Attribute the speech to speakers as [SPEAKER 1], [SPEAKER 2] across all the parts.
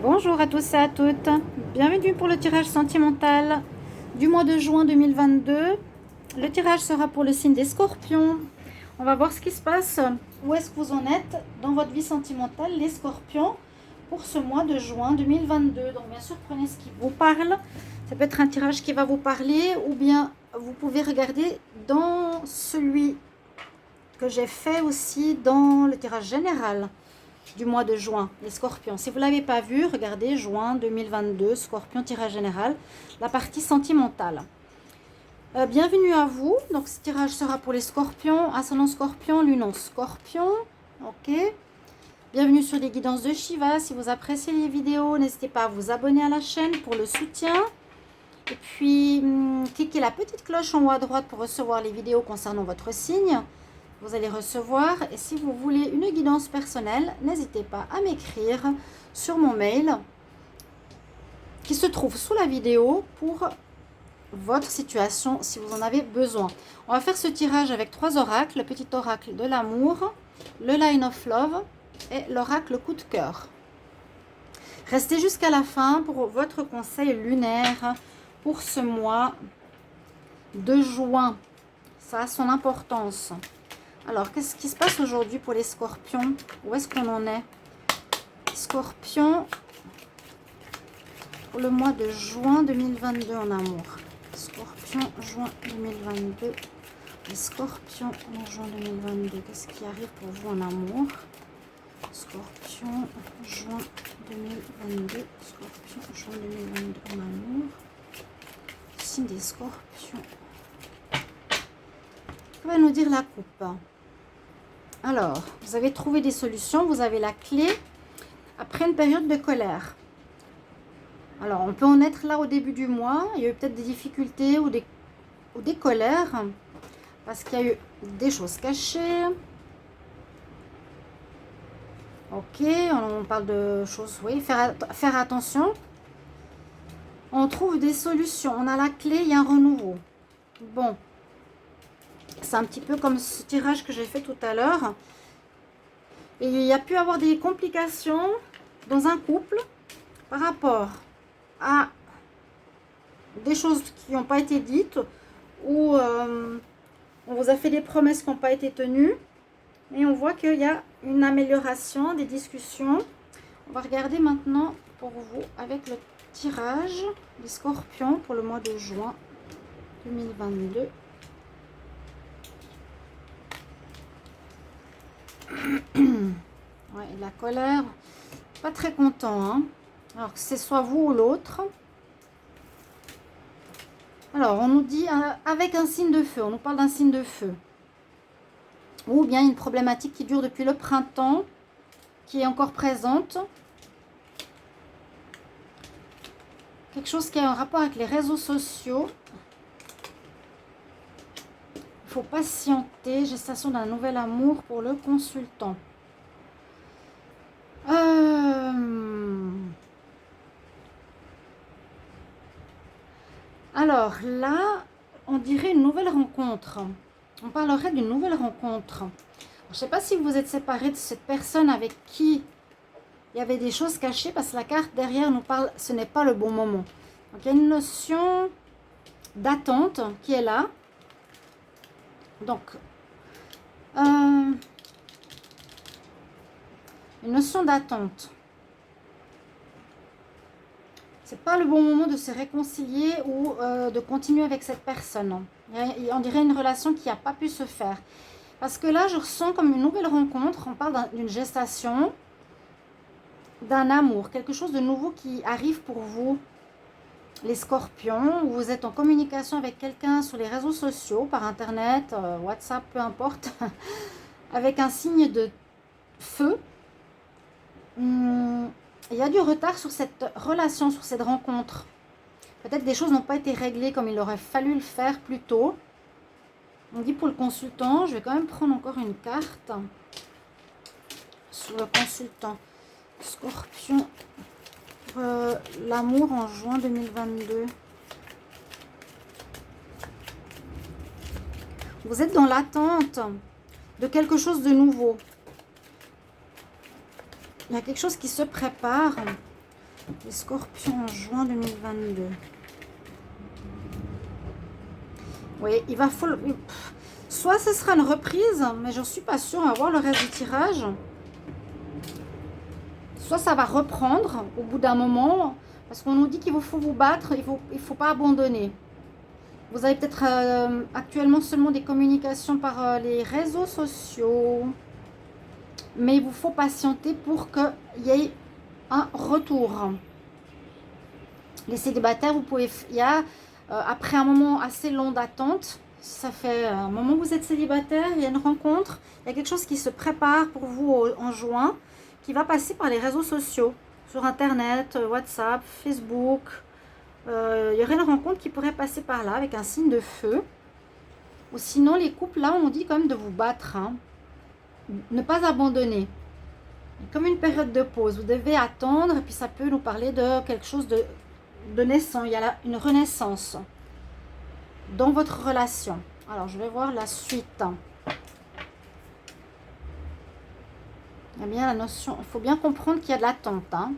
[SPEAKER 1] Bonjour à tous et à toutes, bienvenue pour le tirage sentimental du mois de juin 2022. Le tirage sera pour le signe des Scorpions. On va voir ce qui se passe, où est-ce que vous en êtes dans votre vie sentimentale, les Scorpions, pour ce mois de juin 2022. Donc bien sûr, prenez ce qui vous parle. Ça peut être un tirage qui va vous parler ou bien vous pouvez regarder dans celui que j'ai fait aussi dans le tirage général du mois de juin, les Scorpions. Si vous ne l'avez pas vu, regardez juin 2022, Scorpion, tirage général, la partie sentimentale. Bienvenue à vous. Donc ce tirage sera pour les Scorpions, ascendant Scorpion, lune en Scorpion. Ok. Bienvenue sur les guidances de Shiva. Si vous appréciez les vidéos, n'hésitez pas à vous abonner à la chaîne pour le soutien. Et puis, cliquez la petite cloche en haut à droite pour recevoir les vidéos concernant votre signe. Vous allez recevoir, et si vous voulez une guidance personnelle, n'hésitez pas à m'écrire sur mon mail qui se trouve sous la vidéo pour votre situation si vous en avez besoin. On va faire ce tirage avec 3 oracles, le petit oracle de l'amour, le line of love et l'oracle coup de cœur. Restez jusqu'à la fin pour votre conseil lunaire pour ce mois de juin. Ça a son importance. Alors, qu'est-ce qui se passe aujourd'hui pour les Scorpions? Où est-ce qu'on en est? Scorpions, pour le mois de juin 2022 en amour. Scorpion, juin 2022. Les Scorpions en juin 2022. Qu'est-ce qui arrive pour vous en amour? Scorpion, juin 2022. Scorpion, juin 2022 en amour. Signe des Scorpions. Que va nous dire la coupe? Alors, vous avez trouvé des solutions, vous avez la clé après une période de colère. Alors, on peut en être là au début du mois. Il y a eu peut-être des difficultés ou des colères parce qu'il y a eu des choses cachées. Ok, on parle de choses, oui, faire attention. On trouve des solutions. On a la clé, il y a un renouveau. Bon. C'est un petit peu comme ce tirage que j'ai fait tout à l'heure. Et il y a pu avoir des complications dans un couple par rapport à des choses qui n'ont pas été dites ou on vous a fait des promesses qui n'ont pas été tenues. Et on voit qu'il y a une amélioration des discussions. On va regarder maintenant pour vous avec le tirage des Scorpions pour le mois de juin 2022. Ouais, la colère, pas très content, hein. Alors que c'est soit vous ou l'autre. Alors on nous dit avec un signe de feu, on nous parle d'un signe de feu, ou bien une problématique qui dure depuis le printemps, qui est encore présente, quelque chose qui a un rapport avec les réseaux sociaux. Il faut patienter, gestation d'un nouvel amour pour le consultant. Alors là, on dirait une nouvelle rencontre. On parlerait d'une nouvelle rencontre. Je ne sais pas si vous êtes séparé de cette personne avec qui il y avait des choses cachées, parce que la carte derrière nous parle, ce n'est pas le bon moment. Donc il y a une notion d'attente qui est là. Donc, une notion d'attente. C'est pas le bon moment de se réconcilier ou de continuer avec cette personne. On dirait une relation qui n'a pas pu se faire. Parce que là, je ressens comme une nouvelle rencontre. On parle d'une gestation, d'un amour, quelque chose de nouveau qui arrive pour vous, les Scorpions, où vous êtes en communication avec quelqu'un sur les réseaux sociaux, par internet, WhatsApp, peu importe, avec un signe de feu. Il y a du retard sur cette relation, sur cette rencontre. Peut-être des choses n'ont pas été réglées comme il aurait fallu le faire plus tôt. On dit pour le consultant, je vais quand même prendre encore une carte sur le consultant. Scorpion, l'amour en juin 2022. Vous êtes dans l'attente de quelque chose de nouveau. Il y a quelque chose qui se prépare. Les scorpions en juin 2022. Oui, il va falloir... Soit ce sera une reprise, mais je ne suis pas sûre. On va voir le reste du tirage. Soit ça va reprendre au bout d'un moment, parce qu'on nous dit qu'il vous faut vous battre, il faut pas abandonner. Vous avez peut-être actuellement seulement des communications par les réseaux sociaux, mais il vous faut patienter pour qu'il y ait un retour. Les célibataires, vous pouvez, il y a après un moment assez long d'attente, ça fait un moment que vous êtes célibataire, il y a une rencontre, il y a quelque chose qui se prépare pour vous en juin, qui va passer par les réseaux sociaux, sur Internet, WhatsApp, Facebook. Il y aurait une rencontre qui pourrait passer par là avec un signe de feu. Ou sinon, les couples, là, on dit quand même de vous battre. Hein. Ne pas abandonner. Comme une période de pause. Vous devez attendre et puis ça peut nous parler de quelque chose de naissant. Il y a là une renaissance dans votre relation. Alors, je vais voir la suite. Il y a bien la notion, il faut bien comprendre qu'il y a de l'attente. Hein.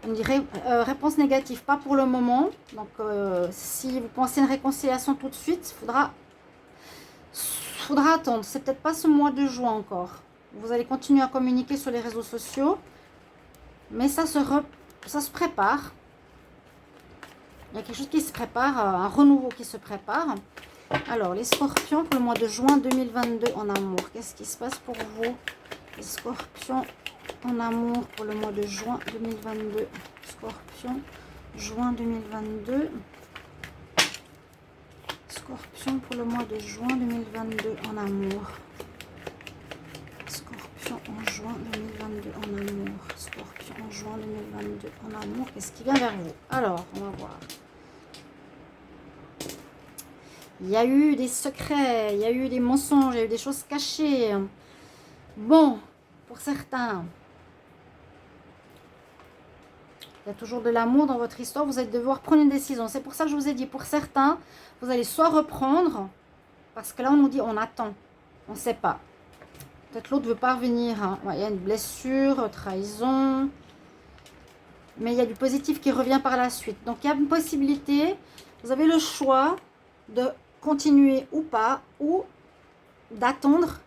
[SPEAKER 1] On dirait réponse négative, pas pour le moment. Donc, si vous pensez une réconciliation tout de suite, faudra attendre. C'est peut-être pas ce mois de juin encore. Vous allez continuer à communiquer sur les réseaux sociaux, mais ça se prépare. Il y a quelque chose qui se prépare, un renouveau qui se prépare. Alors, les scorpions pour le mois de juin 2022 en amour. Qu'est-ce qui se passe pour vous? Les scorpions en amour pour le mois de juin 2022. Scorpion, juin 2022. Scorpion pour le mois de juin 2022 en amour. Scorpion en juin 2022 en amour. Scorpion en juin 2022 en amour. Qu'est-ce qui vient vers vous? Alors, on va voir. Il y a eu des secrets, il y a eu des mensonges, il y a eu des choses cachées. Bon, pour certains, il y a toujours de l'amour dans votre histoire. Vous allez devoir prendre une décision. C'est pour ça que je vous ai dit, pour certains, vous allez soit reprendre, parce que là, on nous dit, on attend. On ne sait pas. Peut-être l'autre ne veut pas revenir. Hein. Ouais, il y a une blessure, trahison. Mais il y a du positif qui revient par la suite. Donc, il y a une possibilité. Vous avez le choix de continuer ou pas, ou d'attendre,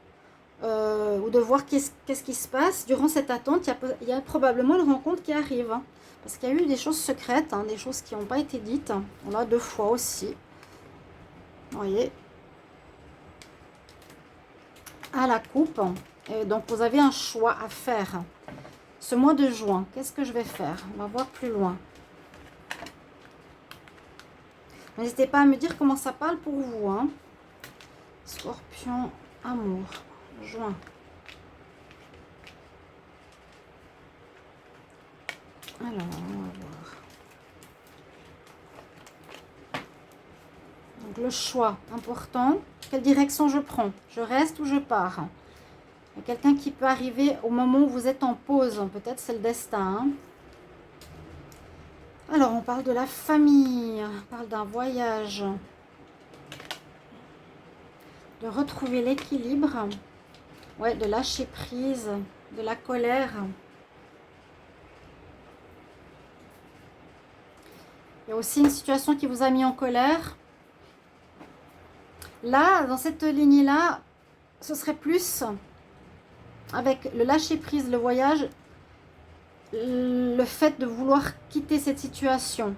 [SPEAKER 1] ou de voir qu'est-ce qui se passe. Durant cette attente, il y a probablement une rencontre qui arrive. Hein. Parce qu'il y a eu des choses secrètes, hein, des choses qui n'ont pas été dites. On l'a 2 fois aussi. Vous voyez, à la coupe. Et donc, vous avez un choix à faire. Ce mois de juin, qu'est-ce que je vais faire? On va voir plus loin. N'hésitez pas à me dire comment ça parle pour vous. Hein. Scorpion, amour, juin. Alors, on va voir. Donc, le choix important. Quelle direction je prends? Je reste ou je pars? Il y a quelqu'un qui peut arriver au moment où vous êtes en pause. Peut-être c'est le destin. Hein. Alors, on parle de la famille. On parle d'un voyage. De retrouver l'équilibre. Ouais, de lâcher prise. De la colère. Il y a aussi une situation qui vous a mis en colère. Là, dans cette lignée-là, ce serait plus avec le lâcher-prise, le voyage, le fait de vouloir quitter cette situation.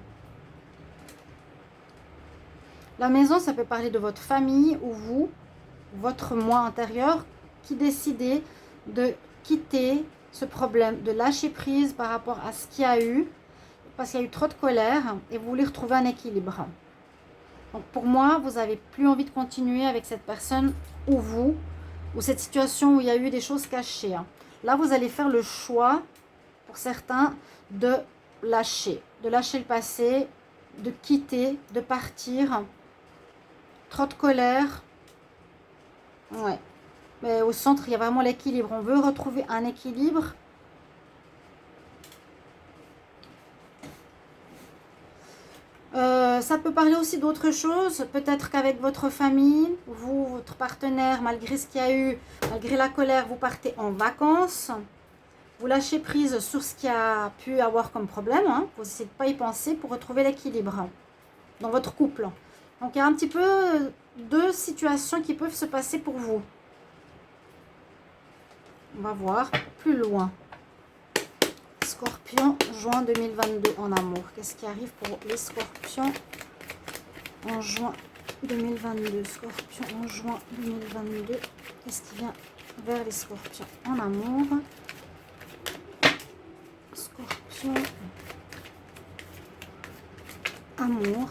[SPEAKER 1] La maison, ça peut parler de votre famille ou vous, votre moi intérieur, qui décidez de quitter ce problème, de lâcher prise par rapport à ce qu'il y a eu, parce qu'il y a eu trop de colère et vous voulez retrouver un équilibre. Donc pour moi, vous n'avez plus envie de continuer avec cette personne ou vous, ou cette situation où il y a eu des choses cachées. Là, vous allez faire le choix, pour certains, de lâcher le passé, de quitter, de partir. Trop de colère. Ouais. Mais au centre, il y a vraiment l'équilibre. On veut retrouver un équilibre. Ça peut parler aussi d'autre chose. Peut-être qu'avec votre famille, vous, votre partenaire, malgré ce qu'il y a eu, malgré la colère, vous partez en vacances. Vous lâchez prise sur ce qui a pu avoir comme problème. Hein. Vous essayez de ne pas y penser pour retrouver l'équilibre dans votre couple. Donc, il y a un petit peu deux situations qui peuvent se passer pour vous. On va voir plus loin. Scorpion, juin 2022 en amour. Qu'est-ce qui arrive pour les scorpions en juin 2022? Scorpion en juin 2022. Qu'est-ce qui vient vers les scorpions en amour? Scorpion, amour.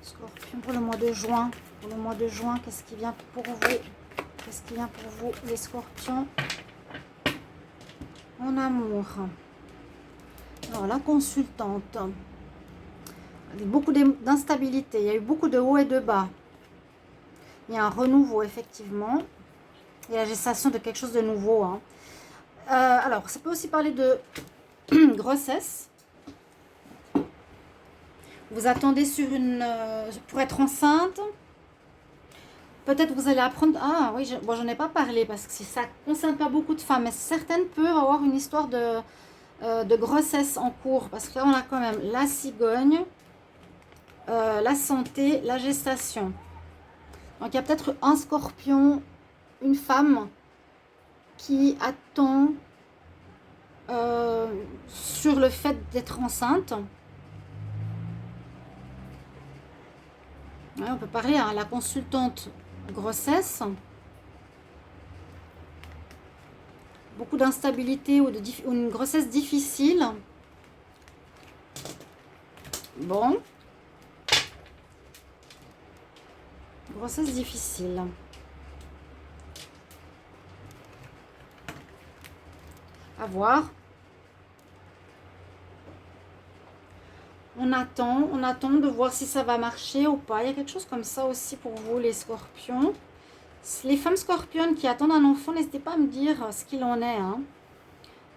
[SPEAKER 1] Scorpion pour le mois de juin. Pour le mois de juin, qu'est-ce qui vient pour vous? Qu'est-ce qui vient pour vous, les scorpions en amour? Alors, la consultante. Beaucoup d'instabilité. Il y a eu beaucoup de hauts et de bas. Il y a un renouveau, effectivement. Il y a la gestation de quelque chose de nouveau. Hein. Alors, ça peut aussi parler de grossesse. Vous attendez sur une... pour être enceinte. Peut-être vous allez apprendre... Ah oui, bon, j'en ai pas parlé parce que ça ne concerne pas beaucoup de femmes. Mais certaines peuvent avoir une histoire de grossesse en cours. Parce que là, on a quand même la cigogne, la santé, la gestation. Donc, il y a peut-être un scorpion, une femme qui attend sur le fait d'être enceinte. Ouais, on peut parler à la consultante grossesse. Beaucoup d'instabilité ou une grossesse difficile. Bon. Grossesse difficile. À voir. On attend de voir si ça va marcher ou pas. Il y a quelque chose comme ça aussi pour vous, les scorpions. Les femmes scorpionnes qui attendent un enfant, n'hésitez pas à me dire ce qu'il en est. Hein.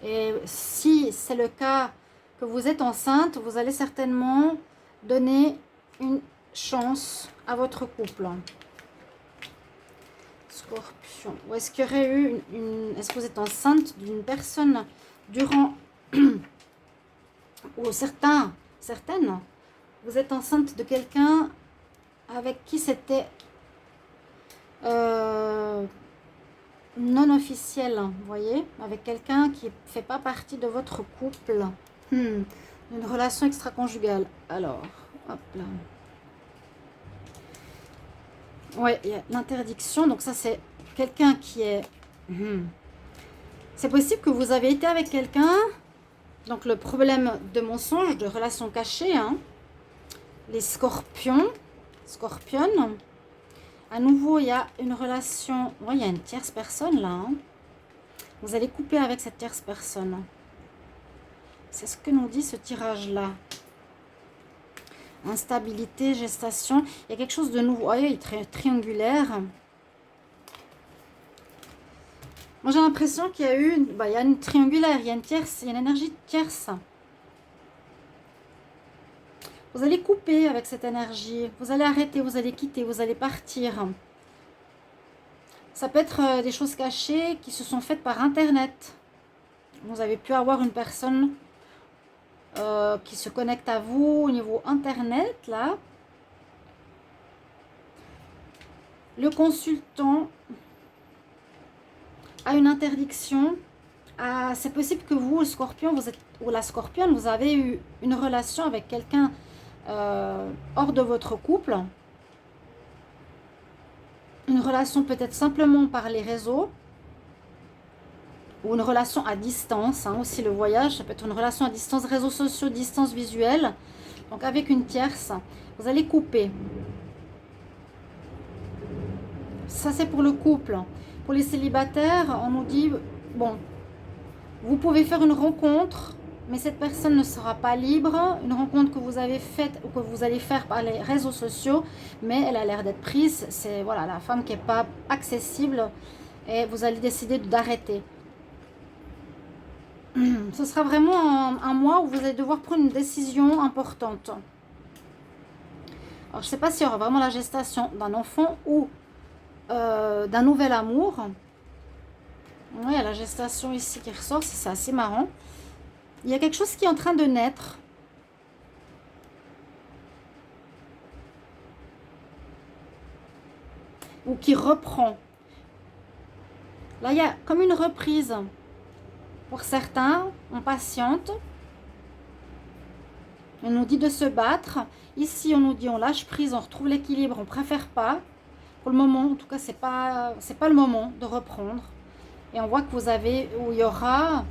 [SPEAKER 1] Et si c'est le cas que vous êtes enceinte, vous allez certainement donner une chance à votre couple. Scorpion. Ou est-ce qu'il y aurait eu est-ce que vous êtes enceinte d'une personne durant... ou certaines, vous êtes enceinte de quelqu'un avec qui c'était non officiel, vous voyez, avec quelqu'un qui ne fait pas partie de votre couple. Une relation extra-conjugale. Alors, hop là. Ouais, il y a l'interdiction. Donc ça, c'est quelqu'un qui est... C'est possible que vous avez été avec quelqu'un. Donc le problème de mensonge, de relation cachée. Hein. Les scorpions. Scorpionnes. À nouveau, il y a une relation... Oui, il y a une tierce personne là. Hein. Vous allez couper avec cette tierce personne. C'est ce que nous dit ce tirage-là. Instabilité, gestation. Il y a quelque chose de nouveau. Oh, il est très triangulaire. Moi, j'ai l'impression qu'il y a eu... il y a une triangulaire, il y a une tierce, il y a une énergie tierce. Vous allez couper avec cette énergie. Vous allez arrêter, vous allez quitter, vous allez partir. Ça peut être des choses cachées qui se sont faites par Internet. Vous avez pu avoir une personne qui se connecte à vous au niveau Internet, là. Le consultant a une interdiction. C'est possible que vous, le scorpion, ou la scorpionne, vous avez eu une relation avec quelqu'un hors de votre couple. Une relation peut-être simplement par les réseaux. Ou une relation à distance, hein, aussi le voyage, ça peut être une relation à distance, réseaux sociaux, distance visuelle. Donc avec une tierce, vous allez couper. Ça c'est pour le couple. Pour les célibataires, on nous dit, bon, vous pouvez faire une rencontre, mais cette personne ne sera pas libre. Une rencontre que vous avez faite ou que vous allez faire par les réseaux sociaux, mais elle a l'air d'être prise. C'est voilà, la femme qui n'est pas accessible et vous allez décider d'arrêter. Ce sera vraiment un mois où vous allez devoir prendre une décision importante. Alors, je ne sais pas s'il y aura vraiment la gestation d'un enfant ou d'un nouvel amour. Oui, il y a la gestation ici qui ressort, c'est assez marrant. Il y a quelque chose qui est en train de naître. Ou qui reprend. Là, il y a comme une reprise. Pour certains, on patiente. On nous dit de se battre. Ici, on nous dit on lâche prise, on retrouve l'équilibre, on préfère pas. Pour le moment, en tout cas, c'est pas le moment de reprendre. Et on voit que vous avez, où il y aura,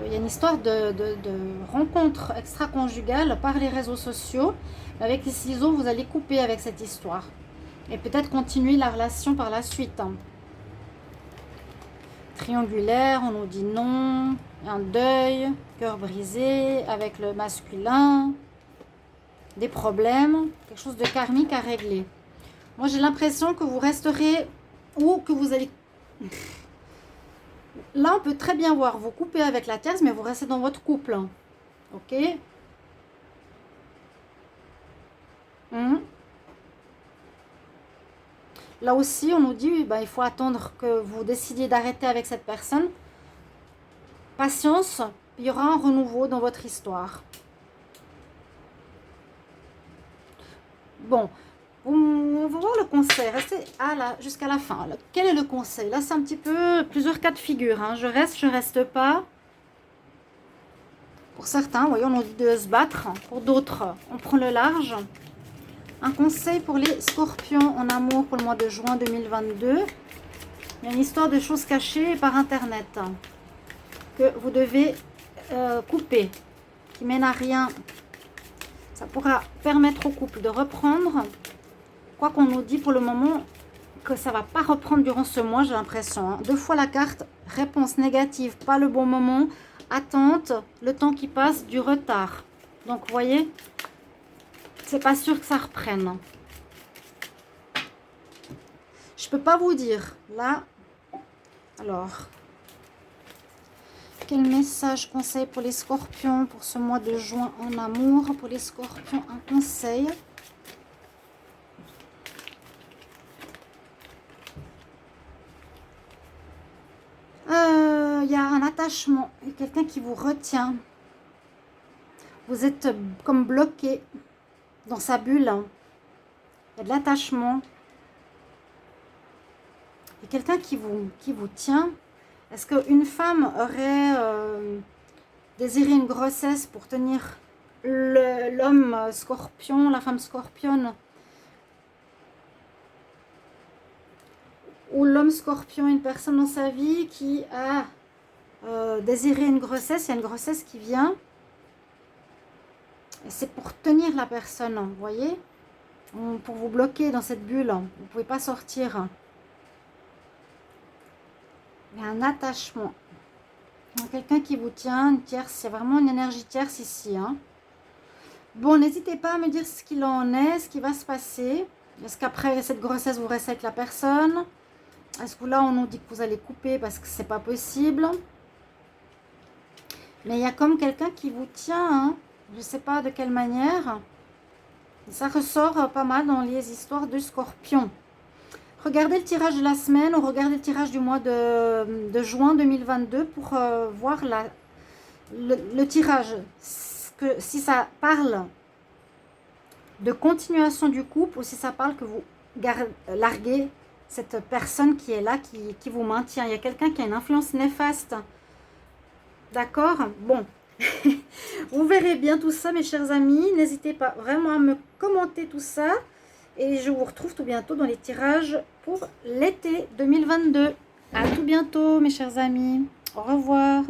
[SPEAKER 1] il y a une histoire de rencontre extra-conjugale par les réseaux sociaux. Avec les ciseaux, vous allez couper avec cette histoire. Et peut-être continuer la relation par la suite. Triangulaire, on nous dit non, un deuil, cœur brisé avec le masculin, des problèmes, quelque chose de karmique à régler. Moi, j'ai l'impression que vous resterez ou que vous allez... Là, on peut très bien voir, vous coupez avec la tierce, mais vous restez dans votre couple. Ok. Là aussi, on nous dit, il faut attendre que vous décidiez d'arrêter avec cette personne. Patience, il y aura un renouveau dans votre histoire. Bon, on va voir le conseil. Restez jusqu'à la fin. Quel est le conseil? Là, c'est un petit peu plusieurs cas de figure. Je reste pas. Pour certains, voyons, on nous dit de se battre. Pour d'autres, on prend le large. Un conseil pour les scorpions en amour pour le mois de juin 2022. Il y a une histoire de choses cachées par Internet que vous devez couper, qui mène à rien. Ça pourra permettre au couple de reprendre. Quoi qu'on nous dit pour le moment que ça ne va pas reprendre durant ce mois, j'ai l'impression. 2 fois la carte, réponse négative, pas le bon moment, attente, le temps qui passe, du retard. Donc, vous voyez, c'est pas sûr que ça reprenne. Je peux pas vous dire. Là, alors, quel message, conseil pour les scorpions pour ce mois de juin en amour? Pour les scorpions, un conseil. Il y a un attachement. Il y a quelqu'un qui vous retient. Vous êtes comme bloqué dans sa bulle. Il y a de l'attachement. Il y a quelqu'un qui vous tient. Est-ce qu'une femme aurait désiré une grossesse pour tenir l'homme scorpion, la femme scorpionne, ou l'homme scorpion, une personne dans sa vie qui a désiré une grossesse, il y a une grossesse qui vient, et c'est pour tenir la personne, vous voyez, pour vous bloquer dans cette bulle, vous ne pouvez pas sortir. Il y a un attachement. Quelqu'un qui vous tient, une tierce, c'est vraiment une énergie tierce ici. Bon, n'hésitez pas à me dire ce qu'il en est, ce qui va se passer. Est-ce qu'après cette grossesse, vous restez avec la personne? Est-ce que là, on nous dit que vous allez couper parce que c'est pas possible? Mais il y a comme quelqu'un qui vous tient, je ne sais pas de quelle manière. Ça ressort pas mal dans les histoires de scorpion. Regardez le tirage de la semaine ou regardez le tirage du mois de juin 2022 pour voir le tirage. Si ça parle de continuation du couple ou si ça parle que vous larguez cette personne qui est là, qui vous maintient. Il y a quelqu'un qui a une influence néfaste. D'accord? Bon. Vous verrez bien tout ça, mes chers amis. N'hésitez pas vraiment à me commenter tout ça. Et je vous retrouve tout bientôt dans les tirages pour l'été 2022. À tout bientôt, mes chers amis. Au revoir.